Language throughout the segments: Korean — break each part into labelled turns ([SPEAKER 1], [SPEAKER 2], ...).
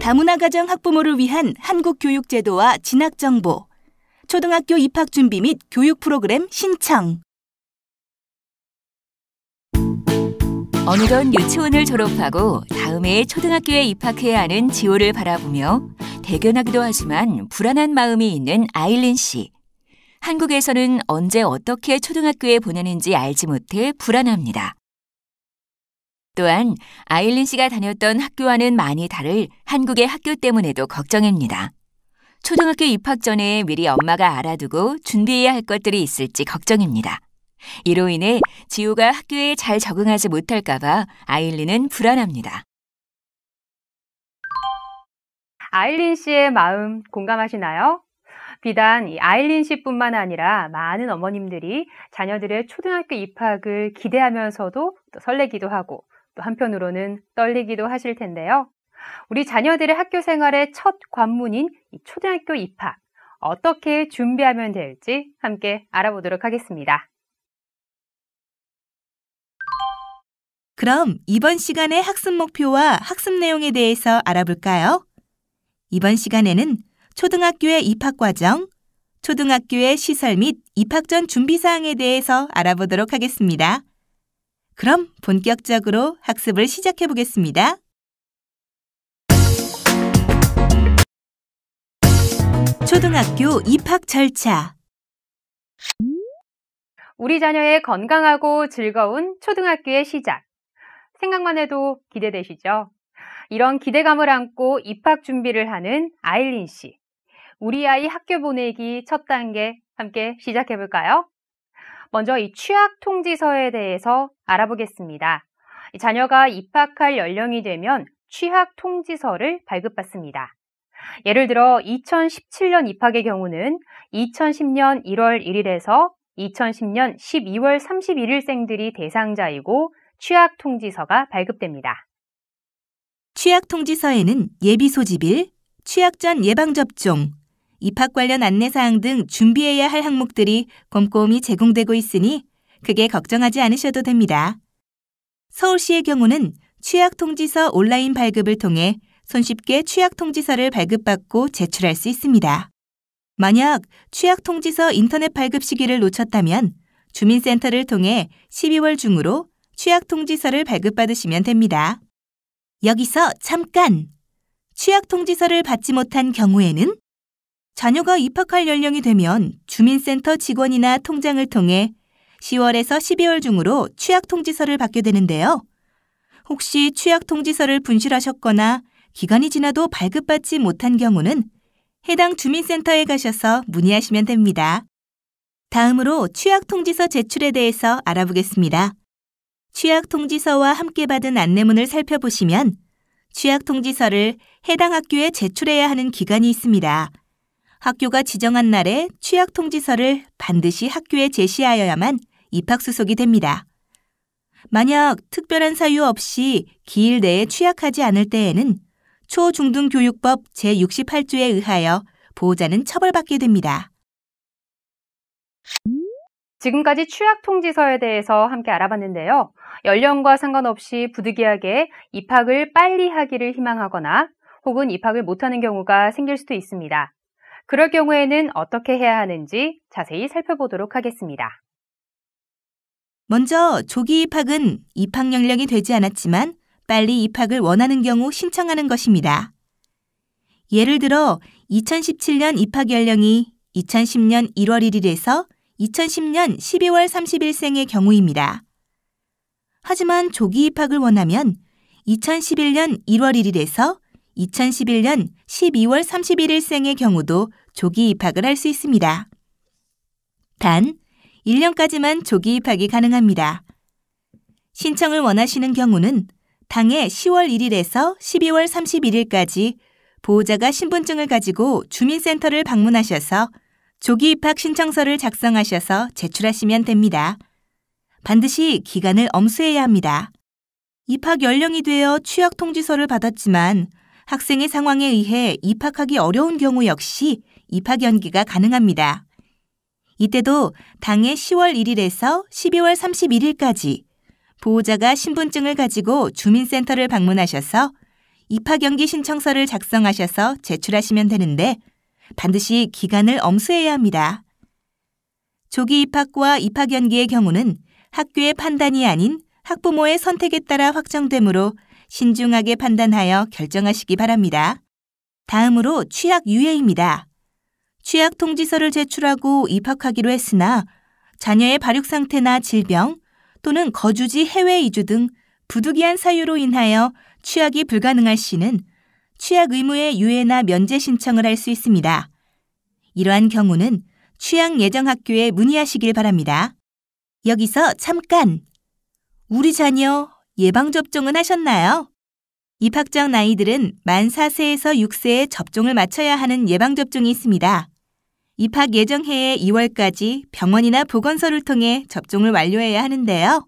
[SPEAKER 1] 다문화 가정 학부모를 위한 한국 교육 제도와 진학 정보, 초등학교 입학 준비 및 교육 프로그램 신청.
[SPEAKER 2] 어느덧 유치원을 졸업하고 다음 해에 초등학교에 입학해야 하는 지호를 바라보며 대견하기도 하지만 불안한 마음이 있는 아일린 씨. 한국에서는 언제 어떻게 초등학교에 보내는지 알지 못해 불안합니다. 또한 아일린 씨가 다녔던 학교와는 많이 다를 한국의 학교 때문에도 걱정입니다. 초등학교 입학 전에 미리 엄마가 알아두고 준비해야 할 것들이 있을지 걱정입니다. 이로 인해 지호가 학교에 잘 적응하지 못할까 봐 아일린은 불안합니다.
[SPEAKER 3] 아일린 씨의 마음 공감하시나요? 비단 이 아일린 씨뿐만 아니라 많은 어머님들이 자녀들의 초등학교 입학을 기대하면서도 또 설레기도 하고 또 한편으로는 떨리기도 하실 텐데요. 우리 자녀들의 학교 생활의 첫 관문인 이 초등학교 입학, 어떻게 준비하면 될지 함께 알아보도록 하겠습니다.
[SPEAKER 1] 그럼 이번 시간의 학습 목표와 학습 내용에 대해서 알아볼까요? 이번 시간에는 초등학교의 입학 과정, 초등학교의 시설 및 입학 전 준비 사항에 대해서 알아보도록 하겠습니다. 그럼 본격적으로 학습을 시작해 보겠습니다. 초등학교 입학 절차.
[SPEAKER 3] 우리 자녀의 건강하고 즐거운 초등학교의 시작. 생각만 해도 기대되시죠? 이런 기대감을 안고 입학 준비를 하는 아일린 씨. 우리 아이 학교 보내기 첫 단계 함께 시작해 볼까요? 먼저 이 취학 통지서에 대해서 알아보겠습니다. 자녀가 입학할 연령이 되면 취학 통지서를 발급받습니다. 예를 들어 2017년 입학의 경우는 2010년 1월 1일에서 2010년 12월 31일생들이 대상자이고 취학 통지서가 발급됩니다.
[SPEAKER 1] 취학 통지서에는 예비 소집일, 취학 전 예방접종, 입학 관련 안내사항 등 준비해야 할 항목들이 꼼꼼히 제공되고 있으니 크게 걱정하지 않으셔도 됩니다. 서울시의 경우는 취학 통지서 온라인 발급을 통해 손쉽게 취학 통지서를 발급받고 제출할 수 있습니다. 만약 취학 통지서 인터넷 발급 시기를 놓쳤다면 주민센터를 통해 12월 중으로 취학 통지서를 발급받으시면 됩니다. 여기서 잠깐! 취학 통지서를 받지 못한 경우에는 자녀가 입학할 연령이 되면 주민센터 직원이나 통장을 통해 10월에서 12월 중으로 취학 통지서를 받게 되는데요. 혹시 취학 통지서를 분실하셨거나 기간이 지나도 발급받지 못한 경우는 해당 주민센터에 가셔서 문의하시면 됩니다. 다음으로 취학 통지서 제출에 대해서 알아보겠습니다. 취학 통지서와 함께 받은 안내문을 살펴보시면 취학 통지서를 해당 학교에 제출해야 하는 기간이 있습니다. 학교가 지정한 날에 취학 통지서를 반드시 학교에 제시하여야만 입학 수속이 됩니다. 만약 특별한 사유 없이 기일 내에 취학하지 않을 때에는 초중등교육법 제68조에 의하여 보호자는 처벌받게 됩니다.
[SPEAKER 3] 지금까지 취학 통지서에 대해서 함께 알아봤는데요. 연령과 상관없이 부득이하게 입학을 빨리 하기를 희망하거나 혹은 입학을 못하는 경우가 생길 수도 있습니다. 그럴 경우에는 어떻게 해야 하는지 자세히 살펴보도록 하겠습니다.
[SPEAKER 1] 먼저 조기 입학은 입학 연령이 되지 않았지만 빨리 입학을 원하는 경우 신청하는 것입니다. 예를 들어 2017년 입학 연령이 2010년 1월 1일에서 2010년 12월 30일생의 경우입니다. 하지만 조기 입학을 원하면 2011년 1월 1일에서 2011년 12월 31일생의 경우도 조기 입학을 할 수 있습니다. 단, 1년까지만 조기 입학이 가능합니다. 신청을 원하시는 경우는 당해 10월 1일에서 12월 31일까지 보호자가 신분증을 가지고 주민센터를 방문하셔서 조기 입학 신청서를 작성하셔서 제출하시면 됩니다. 반드시 기간을 엄수해야 합니다. 입학 연령이 되어 취학 통지서를 받았지만 학생의 상황에 의해 입학하기 어려운 경우 역시 입학 연기가 가능합니다. 이때도 당해 10월 1일에서 12월 31일까지 보호자가 신분증을 가지고 주민센터를 방문하셔서 입학연기 신청서를 작성하셔서 제출하시면 되는데 반드시 기간을 엄수해야 합니다. 조기 입학과 입학연기의 경우는 학교의 판단이 아닌 학부모의 선택에 따라 확정되므로 신중하게 판단하여 결정하시기 바랍니다. 다음으로 취학 유예입니다. 취학 통지서를 제출하고 입학하기로 했으나 자녀의 발육 상태나 질병 또는 거주지 해외 이주 등 부득이한 사유로 인하여 취학이 불가능할 시는 취학 의무의 유예나 면제 신청을 할 수 있습니다. 이러한 경우는 취학 예정 학교에 문의하시길 바랍니다. 여기서 잠깐! 우리 자녀 예방접종은 하셨나요? 입학 전 아이들은 만 4세에서 6세에 접종을 마쳐야 하는 예방접종이 있습니다. 입학 예정해의 2월까지 병원이나 보건소를 통해 접종을 완료해야 하는데요.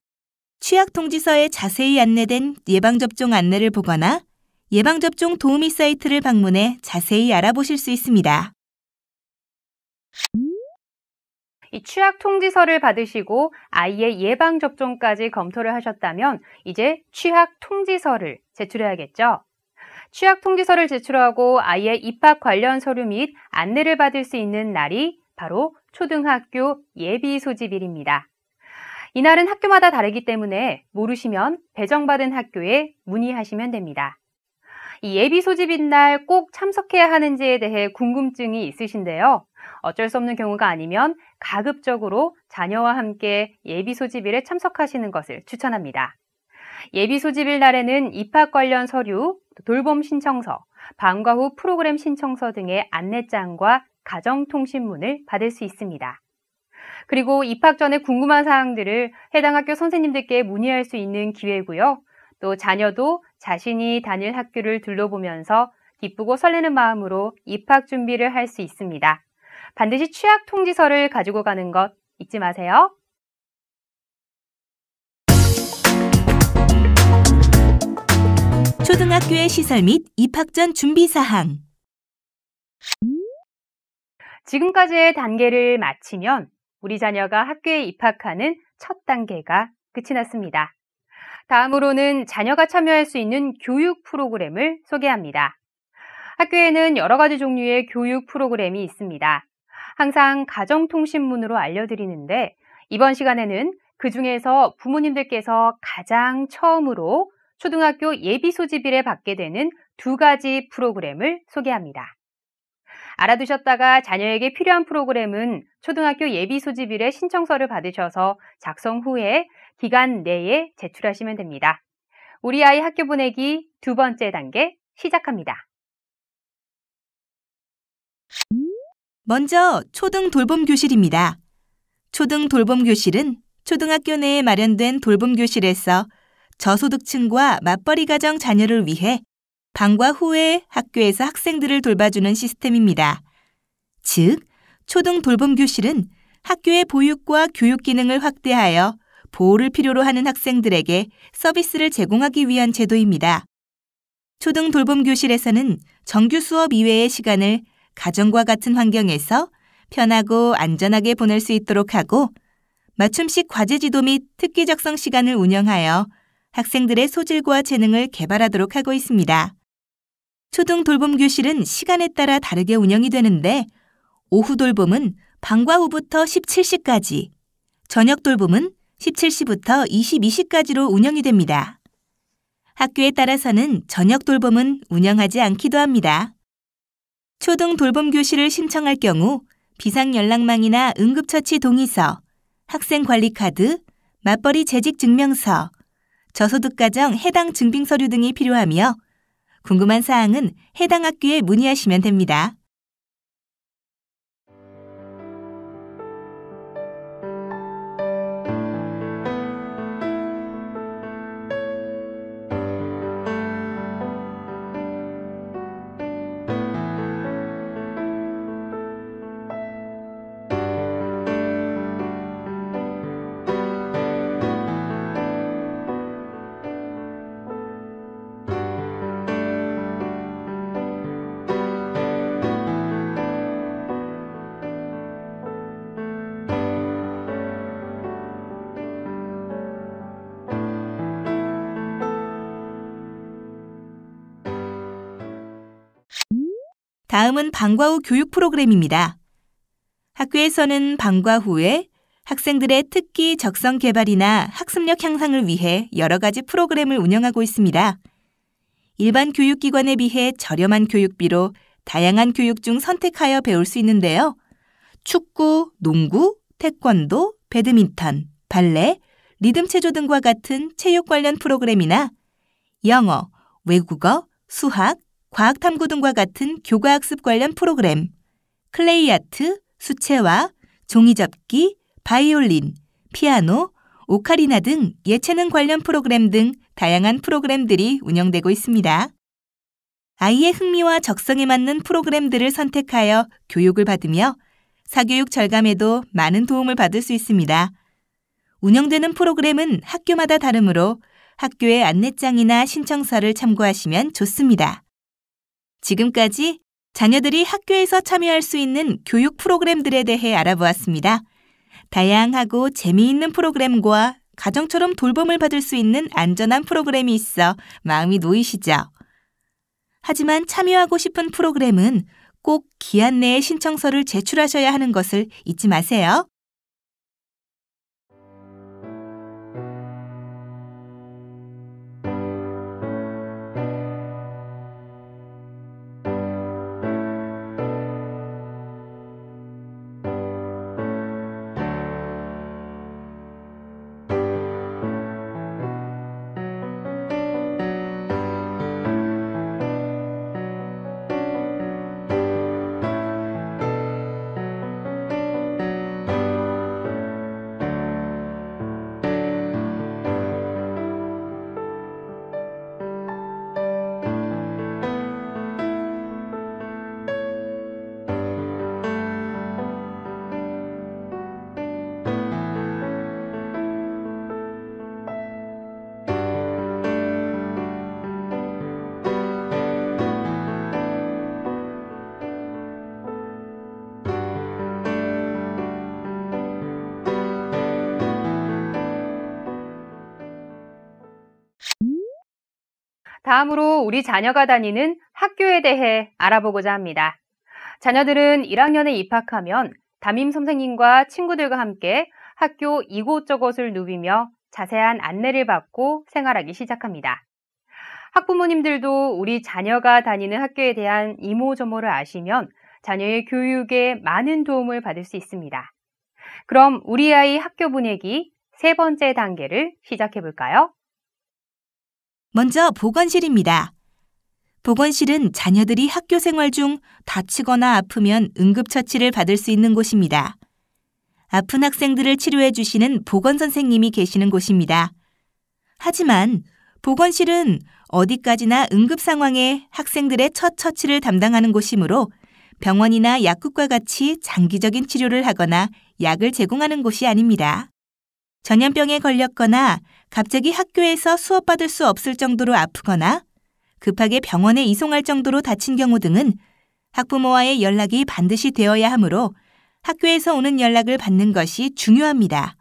[SPEAKER 1] 취약 통지서에 자세히 안내된 예방접종 안내를 보거나 예방접종 도우미 사이트를 방문해 자세히 알아보실 수 있습니다.
[SPEAKER 3] 이 취약 통지서를 받으시고 아이의 예방접종까지 검토를 하셨다면 이제 취약 통지서를 제출해야겠죠. 취약 통지서를 제출하고 아이의 입학 관련 서류 및 안내를 받을 수 있는 날이 바로 초등학교 예비 소집일입니다. 이날은 학교마다 다르기 때문에 모르시면 배정받은 학교에 문의하시면 됩니다. 이 예비 소집인 날 꼭 참석해야 하는지에 대해 궁금증이 있으신데요. 어쩔 수 없는 경우가 아니면 가급적으로 자녀와 함께 예비 소집일에 참석하시는 것을 추천합니다. 예비 소집일 날에는 입학 관련 서류, 돌봄 신청서, 방과 후 프로그램 신청서 등의 안내장과 가정통신문을 받을 수 있습니다. 그리고 입학 전에 궁금한 사항들을 해당 학교 선생님들께 문의할 수 있는 기회고요. 또 자녀도 자신이 다닐 학교를 둘러보면서 기쁘고 설레는 마음으로 입학 준비를 할 수 있습니다. 반드시 취약 통지서를 가지고 가는 것 잊지 마세요.
[SPEAKER 1] 초등학교의 시설 및 입학 전 준비 사항.
[SPEAKER 3] 지금까지의 단계를 마치면 우리 자녀가 학교에 입학하는 첫 단계가 끝이 났습니다. 다음으로는 자녀가 참여할 수 있는 교육 프로그램을 소개합니다. 학교에는 여러 가지 종류의 교육 프로그램이 있습니다. 항상 가정통신문으로 알려드리는데 이번 시간에는 그 중에서 부모님들께서 가장 처음으로 초등학교 예비 소집일에 받게 되는 두 가지 프로그램을 소개합니다. 알아두셨다가 자녀에게 필요한 프로그램은 초등학교 예비 소집일에 신청서를 받으셔서 작성 후에 기간 내에 제출하시면 됩니다. 우리 아이 학교 보내기 두 번째 단계 시작합니다.
[SPEAKER 1] 먼저 초등 돌봄 교실입니다. 초등 돌봄 교실은 초등학교 내에 마련된 돌봄 교실에서 저소득층과 맞벌이 가정 자녀를 위해 방과 후에 학교에서 학생들을 돌봐주는 시스템입니다. 즉, 초등 돌봄 교실은 학교의 보육과 교육 기능을 확대하여 보호를 필요로 하는 학생들에게 서비스를 제공하기 위한 제도입니다. 초등 돌봄 교실에서는 정규 수업 이외의 시간을 가정과 같은 환경에서 편하고 안전하게 보낼 수 있도록 하고 맞춤식 과제 지도 및 특기 작성 시간을 운영하여 학생들의 소질과 재능을 개발하도록 하고 있습니다. 초등 돌봄 교실은 시간에 따라 다르게 운영이 되는데 오후 돌봄은 방과 후부터 17시까지, 저녁 돌봄은 17시부터 22시까지로 운영이 됩니다. 학교에 따라서는 저녁 돌봄은 운영하지 않기도 합니다. 초등 돌봄 교실을 신청할 경우 비상연락망이나 응급처치 동의서, 학생관리카드, 맞벌이 재직증명서, 저소득가정 해당 증빙서류 등이 필요하며 궁금한 사항은 해당 학교에 문의하시면 됩니다. 다음은 방과 후 교육 프로그램입니다. 학교에서는 방과 후에 학생들의 특기 적성 개발이나 학습력 향상을 위해 여러 가지 프로그램을 운영하고 있습니다. 일반 교육기관에 비해 저렴한 교육비로 다양한 교육 중 선택하여 배울 수 있는데요. 축구, 농구, 태권도, 배드민턴, 발레, 리듬체조 등과 같은 체육 관련 프로그램이나 영어, 외국어, 수학, 과학탐구 등과 같은 교과학습 관련 프로그램, 클레이 아트, 수채화, 종이접기, 바이올린, 피아노, 오카리나 등 예체능 관련 프로그램 등 다양한 프로그램들이 운영되고 있습니다. 아이의 흥미와 적성에 맞는 프로그램들을 선택하여 교육을 받으며 사교육 절감에도 많은 도움을 받을 수 있습니다. 운영되는 프로그램은 학교마다 다르므로 학교의 안내장이나 신청서를 참고하시면 좋습니다. 지금까지 자녀들이 학교에서 참여할 수 있는 교육 프로그램들에 대해 알아보았습니다. 다양하고 재미있는 프로그램과 가정처럼 돌봄을 받을 수 있는 안전한 프로그램이 있어 마음이 놓이시죠? 하지만 참여하고 싶은 프로그램은 꼭 기한 내에 신청서를 제출하셔야 하는 것을 잊지 마세요.
[SPEAKER 3] 다음으로 우리 자녀가 다니는 학교에 대해 알아보고자 합니다. 자녀들은 1학년에 입학하면 담임 선생님과 친구들과 함께 학교 이곳저곳을 누비며 자세한 안내를 받고 생활하기 시작합니다. 학부모님들도 우리 자녀가 다니는 학교에 대한 이모저모를 아시면 자녀의 교육에 많은 도움을 받을 수 있습니다. 그럼 우리 아이 학교 보내기 세 번째 단계를 시작해 볼까요?
[SPEAKER 1] 먼저 보건실입니다. 보건실은 자녀들이 학교 생활 중 다치거나 아프면 응급처치를 받을 수 있는 곳입니다. 아픈 학생들을 치료해 주시는 보건선생님이 계시는 곳입니다. 하지만 보건실은 어디까지나 응급 상황에 학생들의 첫 처치를 담당하는 곳이므로 병원이나 약국과 같이 장기적인 치료를 하거나 약을 제공하는 곳이 아닙니다. 전염병에 걸렸거나 갑자기 학교에서 수업받을 수 없을 정도로 아프거나 급하게 병원에 이송할 정도로 다친 경우 등은 학부모와의 연락이 반드시 되어야 하므로 학교에서 오는 연락을 받는 것이 중요합니다.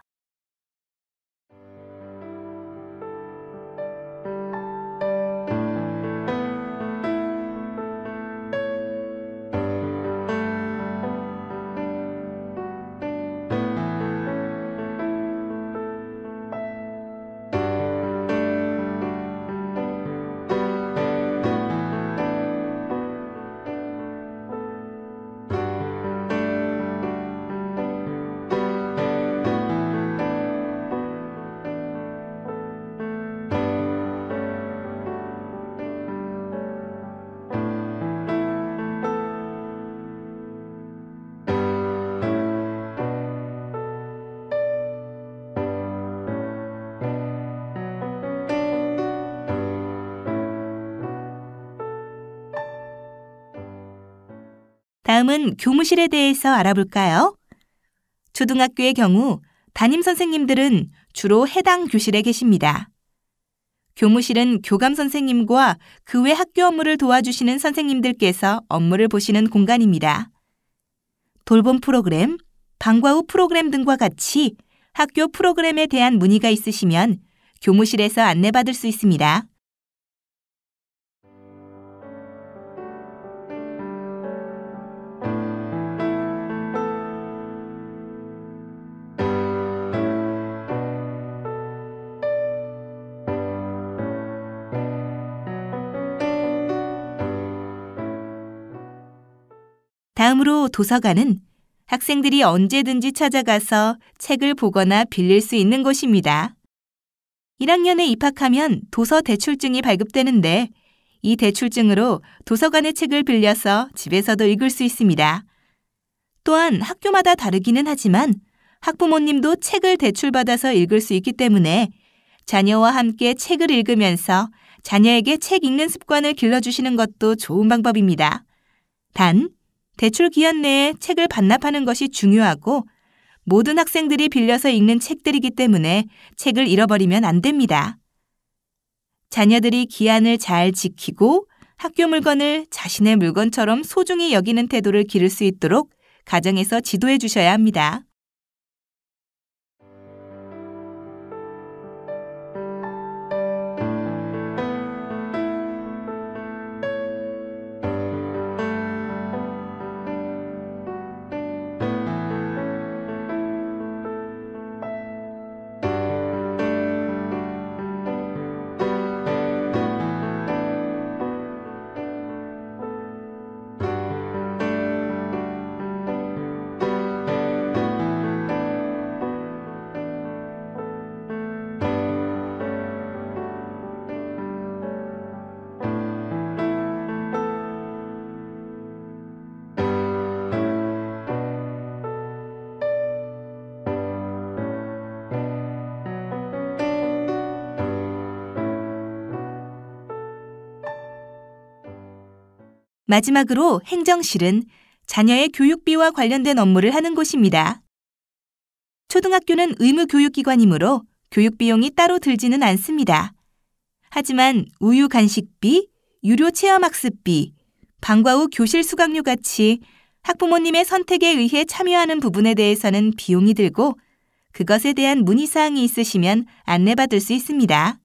[SPEAKER 1] 다음은 교무실에 대해서 알아볼까요? 초등학교의 경우 담임 선생님들은 주로 해당 교실에 계십니다. 교무실은 교감 선생님과 그 외 학교 업무를 도와주시는 선생님들께서 업무를 보시는 공간입니다. 돌봄 프로그램, 방과 후 프로그램 등과 같이 학교 프로그램에 대한 문의가 있으시면 교무실에서 안내받을 수 있습니다. 다음으로 도서관은 학생들이 언제든지 찾아가서 책을 보거나 빌릴 수 있는 곳입니다. 1학년에 입학하면 도서 대출증이 발급되는데 이 대출증으로 도서관의 책을 빌려서 집에서도 읽을 수 있습니다. 또한 학교마다 다르기는 하지만 학부모님도 책을 대출받아서 읽을 수 있기 때문에 자녀와 함께 책을 읽으면서 자녀에게 책 읽는 습관을 길러주시는 것도 좋은 방법입니다. 단, 대출 기간 내에 책을 반납하는 것이 중요하고 모든 학생들이 빌려서 읽는 책들이기 때문에 책을 잃어버리면 안 됩니다. 자녀들이 기한을 잘 지키고 학교 물건을 자신의 물건처럼 소중히 여기는 태도를 기를 수 있도록 가정에서 지도해 주셔야 합니다. 마지막으로 행정실은 자녀의 교육비와 관련된 업무를 하는 곳입니다. 초등학교는 의무교육기관이므로 교육비용이 따로 들지는 않습니다. 하지만 우유 간식비, 유료 체험학습비, 방과 후 교실 수강료 같이 학부모님의 선택에 의해 참여하는 부분에 대해서는 비용이 들고 그것에 대한 문의사항이 있으시면 안내받을 수 있습니다.